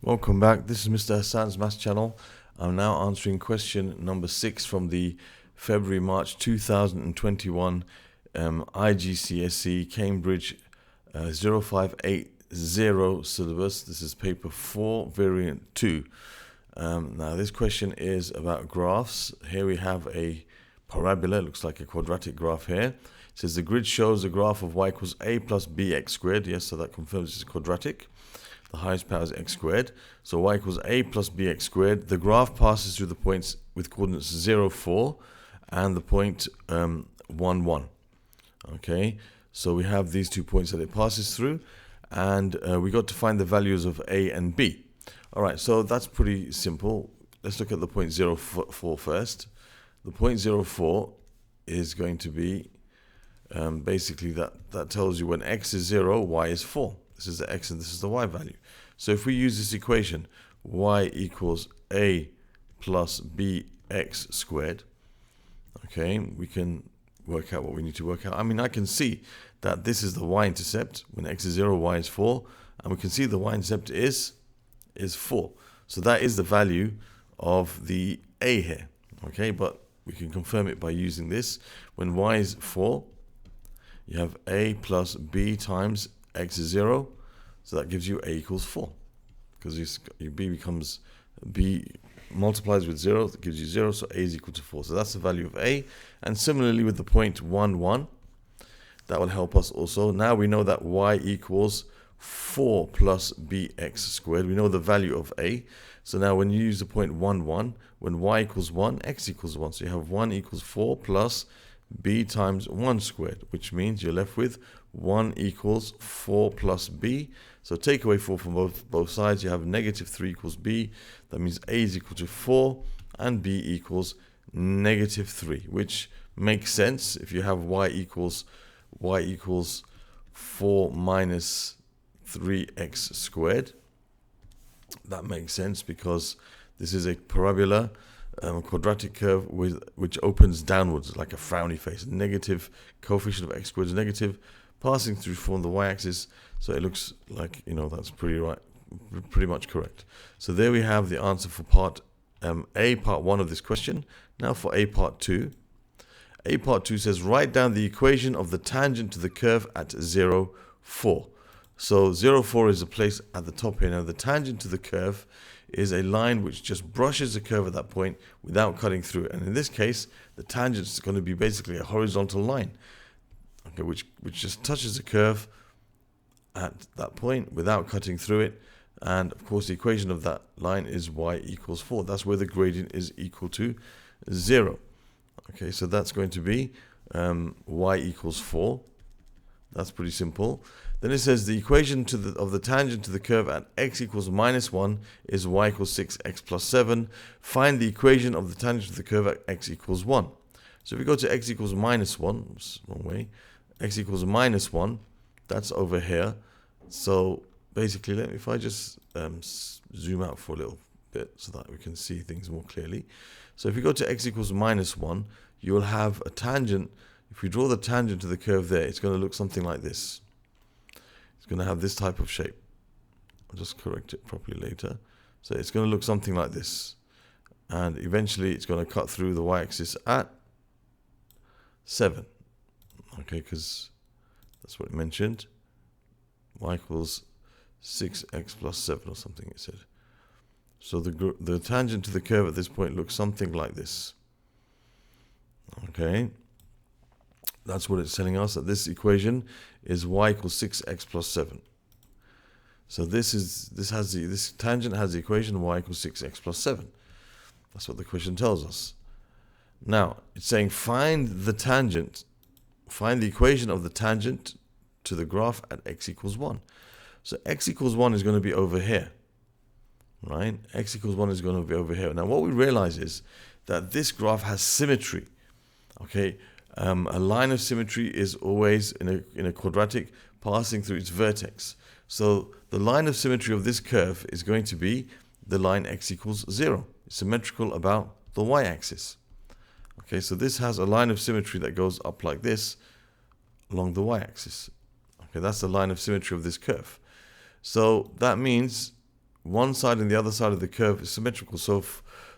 Welcome back. This is Mr. Hassan's Maths channel. I'm now answering question number 6 from the February-March 2021 IGCSE Cambridge 0580 syllabus. This is paper 4, variant 2. Now this question is about graphs. Here we have a parabola, looks like a quadratic graph here. It says the grid shows a graph of y equals a plus bx squared. Yes, so that confirms it's quadratic. The highest power is x squared. So y equals a plus bx squared. The graph passes through the points with coordinates 0, 4 and the point 1, 1. Okay, so we have these 2 points that it passes through, and we got to find the values of a and b. All right, so that's pretty simple. Let's look at the point 0, 4 first. The point 0, 4 is going to be basically that tells you when x is 0, y is 4. This is the x and this is the y value. So if we use this equation, y equals a plus bx squared, okay, we can work out what we need to work out. I mean, I can see that this is the y-intercept. When x is 0, y is 4. And we can see the y-intercept is 4. So that is the value of the a here, okay? But we can confirm it by using this. When y is 4, you have a plus b times x is 0, so that gives you a equals 4, because your b becomes, b multiplies with 0, that gives you 0, so a is equal to 4. So that's the value of a. And similarly with the point 1, 1, that will help us also. Now we know that y equals 4 plus bx squared. We know the value of a. So now when you use the point 1, 1, when y equals 1, x equals 1. So you have 1 equals 4 plus b times 1 squared, which means you're left with 1 equals 4 plus b. So take away 4 from both sides, you have negative 3 equals b. That means a is equal to 4 and b equals negative 3, which makes sense. If you have y equals 4 minus 3x squared, that makes sense because this is a parabola, quadratic curve which opens downwards like a frowny face. Negative coefficient of x squared is negative, passing through from the y-axis, so it looks like, that's pretty much correct. So there we have the answer for part A, part 1 of this question. Now for A, part 2. A, part 2 says write down the equation of the tangent to the curve at 0, 4. So 0, 4 is a place at the top here. Now the tangent to the curve is a line which just brushes the curve at that point without cutting through it. And in this case, the tangent is going to be basically a horizontal line, okay, which just touches the curve at that point without cutting through it. And of course, the equation of that line is y equals 4. That's where the gradient is equal to 0. Okay, so that's going to be y equals 4. That's pretty simple. Then it says the equation of the tangent to the curve at x equals minus 1 is y equals 6x plus 7. Find the equation of the tangent to the curve at x equals 1. So if we go to x equals minus 1, wrong way, x equals minus 1, that's over here. So basically, if I just zoom out for a little bit so that we can see things more clearly. So if we go to x equals minus 1, you will have a tangent. If we draw the tangent to the curve there, it's going to look something like this. It's going to have this type of shape. I'll just correct it properly later. So it's going to look something like this. And eventually it's going to cut through the y-axis at 7. Okay, because that's what it mentioned. Y equals 6x plus 7 or something, it said. So the tangent to the curve at this point looks something like this. Okay. That's what it's telling us, that this equation is y equals 6x plus 7. So this tangent has the equation y equals 6x plus 7. That's what the question tells us. Now, it's saying find the equation of the tangent to the graph at x equals 1. So x equals 1 is going to be over here, right? X equals 1 is going to be over here. Now, what we realize is that this graph has symmetry, okay? A line of symmetry is always in a quadratic passing through its vertex. So the line of symmetry of this curve is going to be the line x equals 0. It's symmetrical about the y-axis. Okay, so this has a line of symmetry that goes up like this along the y-axis. Okay, that's the line of symmetry of this curve. So that means one side and the other side of the curve is symmetrical. So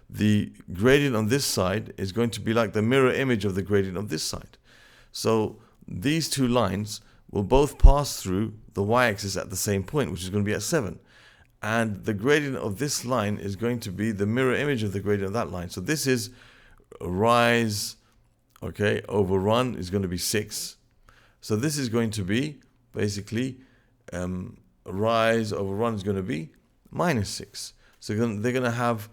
the gradient on this side is going to be like the mirror image of the gradient of this side. So these two lines will both pass through the y-axis at the same point, which is going to be at 7. And the gradient of this line is going to be the mirror image of the gradient of that line. So this is rise, okay, over run is going to be 6. So this is going to be basically rise over run is going to be -6. So they're going to have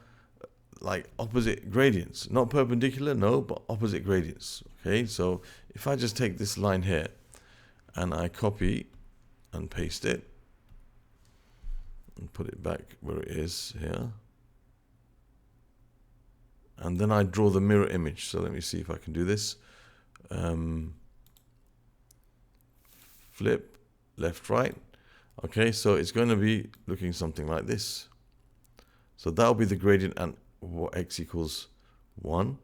like opposite gradients, not perpendicular, no, but opposite gradients. Okay, so if I just take this line here and I copy and paste it and put it back where it is here, and then I draw the mirror image. So let me see if I can do this. Flip left, right. Okay, so it's going to be looking something like this. So that will be the gradient at x equals 1.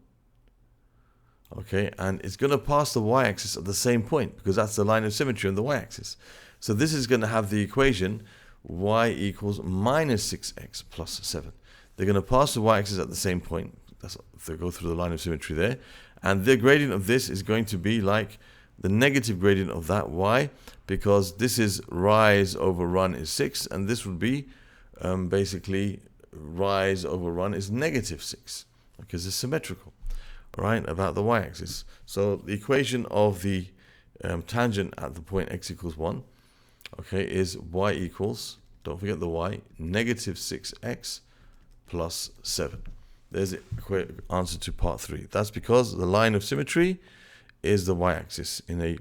Okay, and it's going to pass the y-axis at the same point because that's the line of symmetry on the y-axis. So this is going to have the equation y equals -6x plus 7. They're going to pass the y-axis at the same point. That's if they go through the line of symmetry there. And the gradient of this is going to be like the negative gradient of that y, because this is rise over run is 6, and this would be basically rise over run is -6, because it's symmetrical, right, about the y-axis. So the equation of the tangent at the point x equals 1, okay, is y equals, don't forget the y, -6x plus 7. There's the answer to part 3. That's because the line of symmetry is the y-axis. In a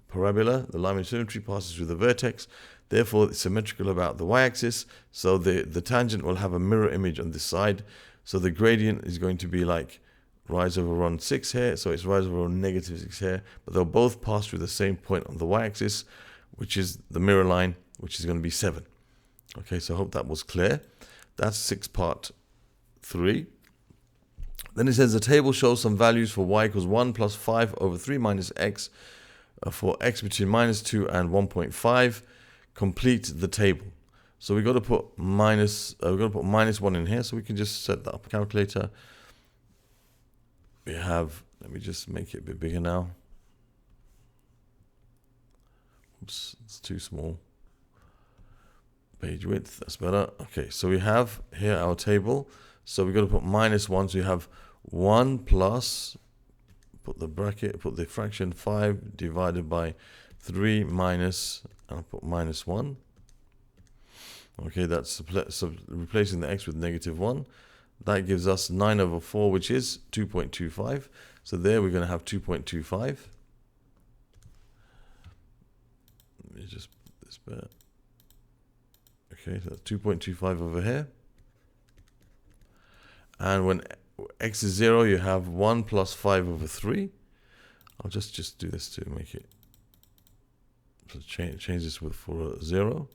parabola, the line of symmetry passes through the vertex. Therefore, it's symmetrical about the y-axis. So the tangent will have a mirror image on this side. So the gradient is going to be like rise over run 6 here. So it's rise over run -6 here. But they'll both pass through the same point on the y-axis, which is the mirror line, which is going to be 7. Okay, so I hope that was clear. That's part 3. Then it says the table shows some values for y equals 1 plus 5 over 3 minus x for x between -2 and 1.5. Complete the table. So we've got to put -1 in here. So we can just set that up. Calculator. We have, let me just make it a bit bigger now. Oops, it's too small. Page width, that's better. Okay, so we have here our table. So we've got to put -1. So you have 1 plus, put the bracket, put the fraction 5 divided by 3 minus, and I'll put -1. Okay, that's replacing the x with -1. That gives us 9 over 4, which is 2.25. So there we're going to have 2.25. Let me just put this back. Okay, so that's 2.25 over here. And when x is 0, you have 1 plus 5 over 3. I'll just do this to make it, so change this for a 0.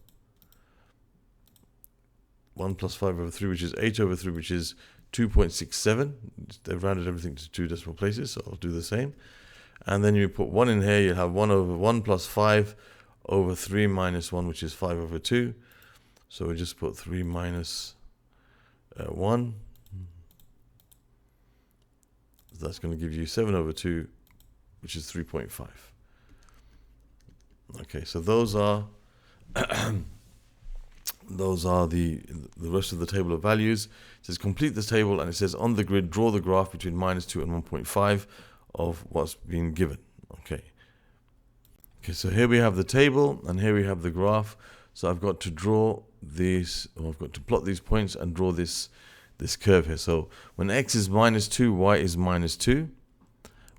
1 plus 5 over 3, which is 8 over 3, which is 2.67. They've rounded everything to 2 decimal places, so I'll do the same. And then you put 1 in here, you have 1 over 1 plus 5 over 3 minus 1, which is 5 over 2. So we just put 3 minus 1. That's going to give you 7 over 2, which is 3.5. Okay, so those are the rest of the table of values. It says complete this table, and it says on the grid draw the graph between -2 and 1.5 of what's been given. Okay. Okay, so here we have the table, and here we have the graph. So I've got to draw these, or I've got to plot these points and draw this curve here. So when x is -2, y is -2.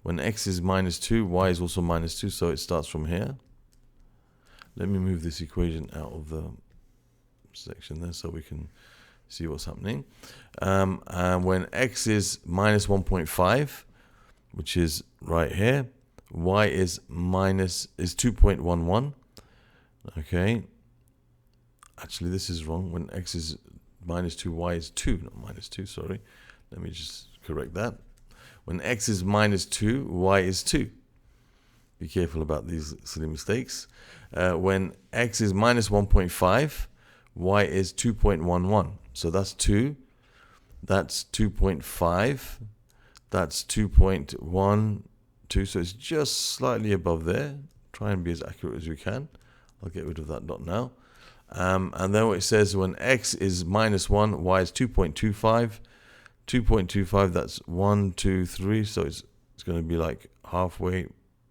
When x is -2, y is also -2. So it starts from here. Let me move this equation out of the section there so we can see what's happening. And when x is -1.5, which is right here, y is 2.11. Okay. Actually, this is wrong. When x is -2, y is 2, not -2, sorry. Let me just correct that. When x is -2, y is 2. Be careful about these silly mistakes. When x is -1.5, y is 2.11. So that's 2. That's 2.5. That's 2.12. So it's just slightly above there. Try and be as accurate as we can. I'll get rid of that dot now. And then what it says, when x is minus 1, y is 2.25. 2.25, that's 1, 2, 3. So it's going to be like halfway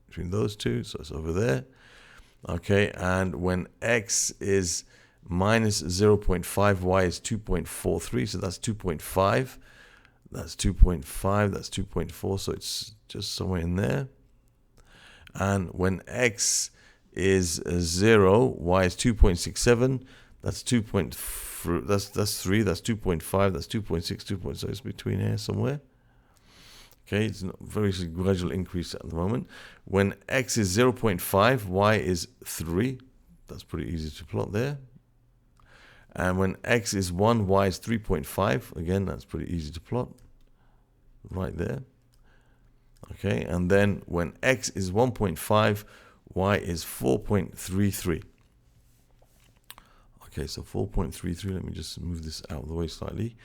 between those two. So it's over there. Okay, and when x is minus 0.5, y is 2.43. So that's 2.5. That's 2.5. That's 2.4. So it's just somewhere in there. And when x is 0, y is 2.67. That's 2.3. That's 3. That's 2.5. That's 2.6. 2. So it's between here somewhere. Okay, it's a very gradual increase at the moment. When x is 0.5, y is 3. That's pretty easy to plot there. And when x is 1, y is 3.5. Again, that's pretty easy to plot right there. Okay, and then when x is 1.5, y is 4.33. Okay, so 4.33, let me just move this out of the way slightly.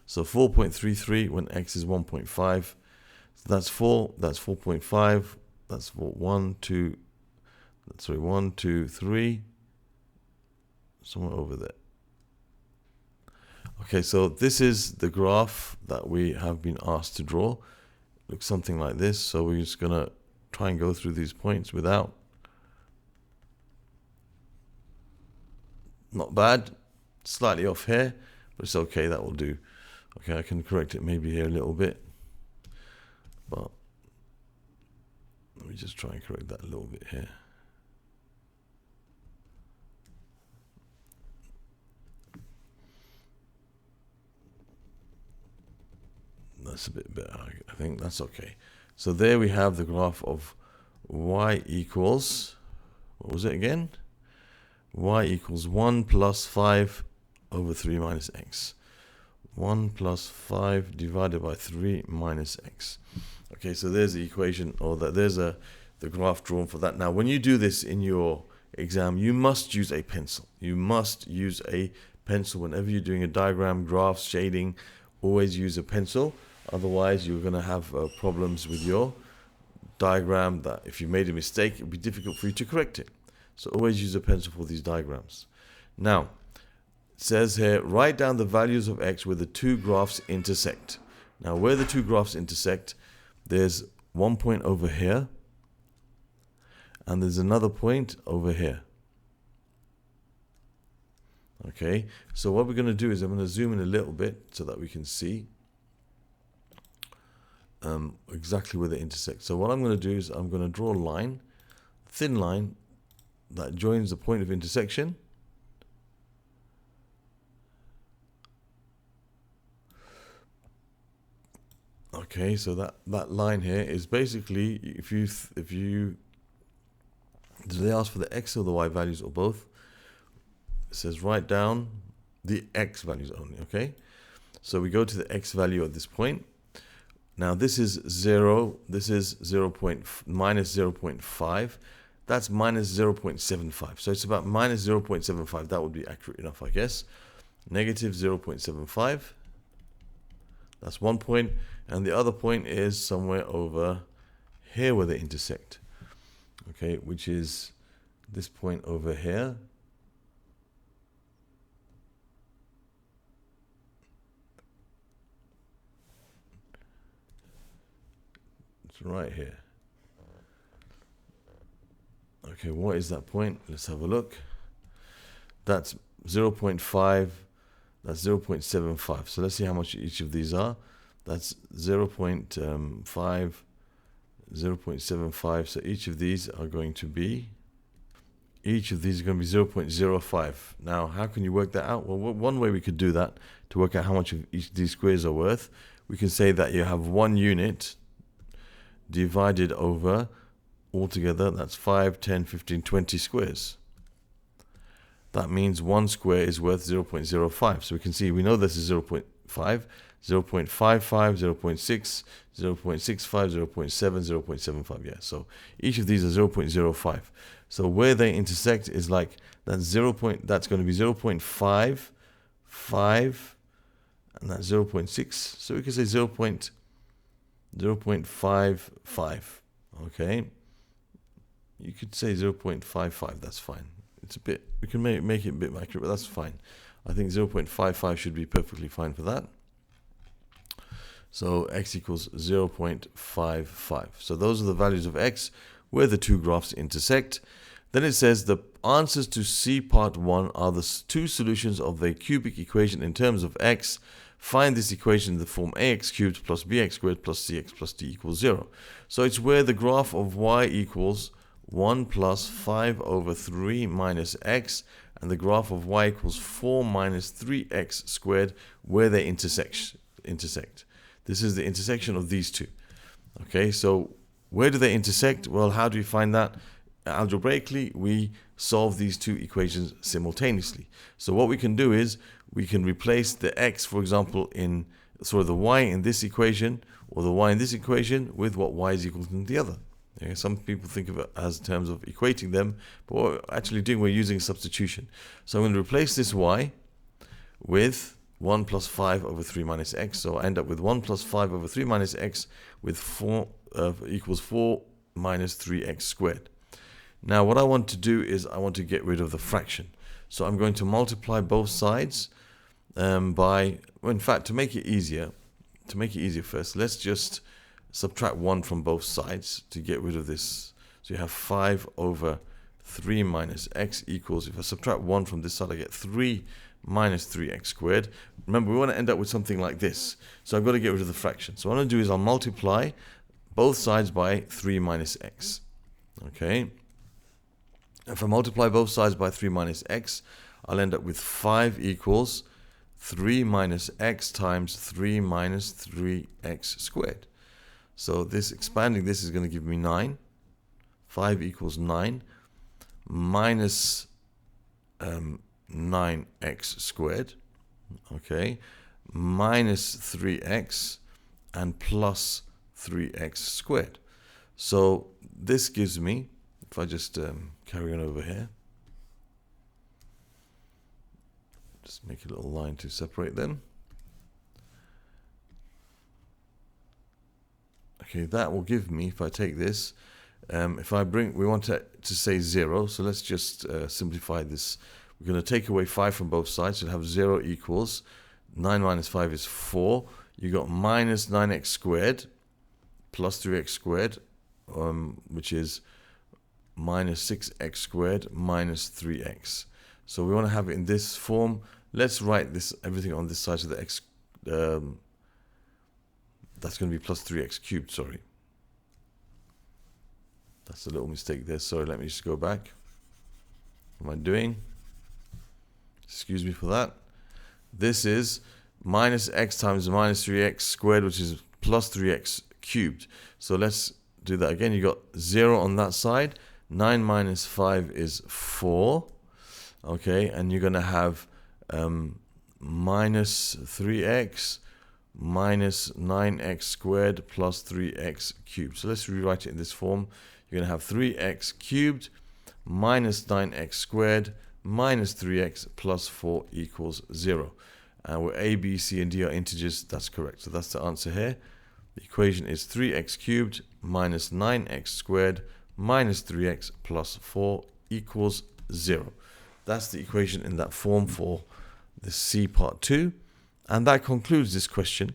So 4.33 when x is 1.5. So that's 4, that's 4.5, that's 1, 2, 3, somewhere over there. Okay, so this is the graph that we have been asked to draw. Looks something like this. So we're just going to try and go through these points without. Not bad. Slightly off here, but it's okay. That will do. Okay, I can correct it maybe here a little bit. But let me just try and correct that a little bit here. That's a bit better. I think that's okay. So there we have the graph of y equals, what was it again? Y equals 1 plus 5 over 3 minus x. 1 plus 5 divided by 3 minus x. Okay, so there's the equation, or there's the graph drawn for that. Now, when you do this in your exam, you must use a pencil. You must use a pencil whenever you're doing a diagram, graphs, shading. Always use a pencil. Otherwise, you're going to have problems with your diagram that if you made a mistake, it would be difficult for you to correct it. So always use a pencil for these diagrams. Now, it says here, write down the values of x where the two graphs intersect. Now, where the two graphs intersect, there's one point over here, and there's another point over here. Okay, so what we're going to do is I'm going to zoom in a little bit so that we can see exactly where they intersect. So what I'm going to do is I'm going to draw a line, thin line, that joins the point of intersection. Okay, so that line here is basically, if you do they ask for the x or the y values or both? It says write down the x values only. Okay, so we go to the x value at this point. Now this is 0, this is minus 0.5, that's minus 0.75. So it's about minus 0.75. That would be accurate enough, I guess. Negative 0.75. That's one point. And the other point is somewhere over here where they intersect. Okay, which is this point over here. Right here. Okay, what is that point? Let's have a look. That's 0.5, that's 0.75. So let's see how much each of these are. That's 0.5, 0.75. So each of these are going to be 0.05. Now, how can you work that out? Well, one way we could do that to work out how much of each of these squares are worth, we can say that you have 1 unit divided over altogether, that's 5, 10, 15, 20 squares. That means 1 square is worth 0.05. So we can see, we know this is 0.05 0.55, 0.6, 0.65, 0.7, 0.75. Yeah, so each of these are 0.05. So where they intersect is like that's that's going to be 0.5, 5, and that's 0.6. So we can say 0.55. Okay, you could say 0.55. That's fine. It's a bit, we can make it a bit accurate, but that's fine. I think 0.55 should be perfectly fine for that. So x equals 0.55. So those are the values of x where the two graphs intersect. Then it says the answers to C part 1 are the two solutions of the cubic equation in terms of x. Find this equation in the form ax cubed plus bx squared plus cx plus d equals 0. So it's where the graph of y equals 1 plus 5 over 3 minus x and the graph of y equals 4 minus 3x squared, where they intersect. This is the intersection of these two. Okay, so where do they intersect? Well, how do we find that? Algebraically, we solve these two equations simultaneously. So what we can do is we can replace the x, for example, in the y in this equation or the y in this equation with what y is equal to the other. Okay, some people think of it as terms of equating them, but what we're actually doing, we're using substitution. So I'm going to replace this y with 1 plus 5 over 3 minus x. So I end up with 1 plus 5 over 3 minus x with 4 equals 4 minus 3x squared. Now what I want to do is I want to get rid of the fraction. So I'm going to multiply both sides by, well, in fact, to make it easier first, let's just subtract 1 from both sides to get rid of this. So you have 5 over 3 minus x equals, if I subtract 1 from this side, I get 3 minus 3x squared. Remember, we want to end up with something like this. So I've got to get rid of the fraction. So what I'm going to do is I'll multiply both sides by 3 minus x. Okay. If I multiply both sides by 3 minus x, I'll end up with 5 equals 3 minus x times 3 minus 3x squared. So this, expanding this, is going to give me 9. 5 equals 9 minus 9x squared, okay, minus 3x and plus 3x squared. So this gives me, if I just carry on over here, just make a little line to separate them. Okay, that will give me, if I take this, if I bring, we want to say 0, so let's just simplify this. We're going to take away 5 from both sides, so have 0 equals 9 minus 5 is 4. You got minus 9x squared plus 3x squared, which is minus 6x squared minus 3x. So we want to have it in this form. Let's write this, everything on this side, so the x, that's going to be plus 3x cubed, sorry. That's a little mistake there, sorry, let me just go back. What am I doing? Excuse me for that. This is minus x times minus 3x squared, which is plus 3x cubed. So let's do that again. You got 0 on that side. 9 minus 5 is 4. Okay, and you're going to have minus 3x minus 9x squared plus 3x cubed. So let's rewrite it in this form. You're going to have 3x cubed minus 9x squared minus 3x plus 4 equals 0. And where a, b, c, and d are integers, that's correct. So that's the answer here. The equation is 3x cubed minus 9x squared minus 3x plus 4 equals 0. That's the equation in that form for the C part 2. And that concludes this question.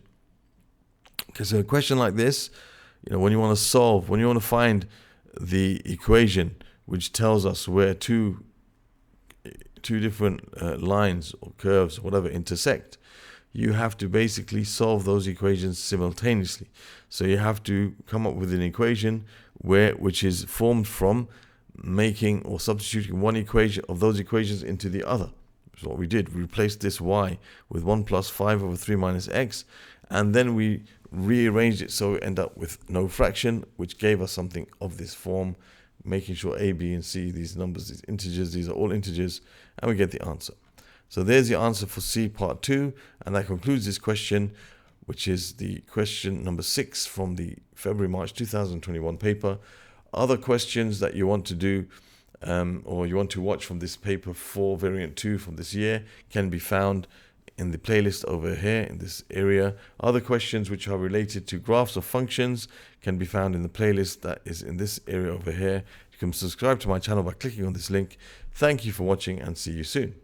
Because a question like this, when you want to solve, when you want to find the equation which tells us where two different lines or curves or whatever intersect, you have to basically solve those equations simultaneously. So you have to come up with an equation which is formed from making or substituting one equation of those equations into the other. So what we did, we replaced this y with 1 plus 5 over 3 minus x, and then we rearranged it so we end up with no fraction, which gave us something of this form, making sure a, b, and c, these numbers, these integers, these are all integers, and we get the answer. So there's the answer for C part 2, and that concludes this question, which is the question number 6 from the February-March 2021 paper. Other questions that you want to do or you want to watch from this paper 4 variant 2 from this year can be found in the playlist over here in this area. Other questions which are related to graphs or functions can be found in the playlist that is in this area over here. You can subscribe to my channel by clicking on this link. Thank you for watching and see you soon.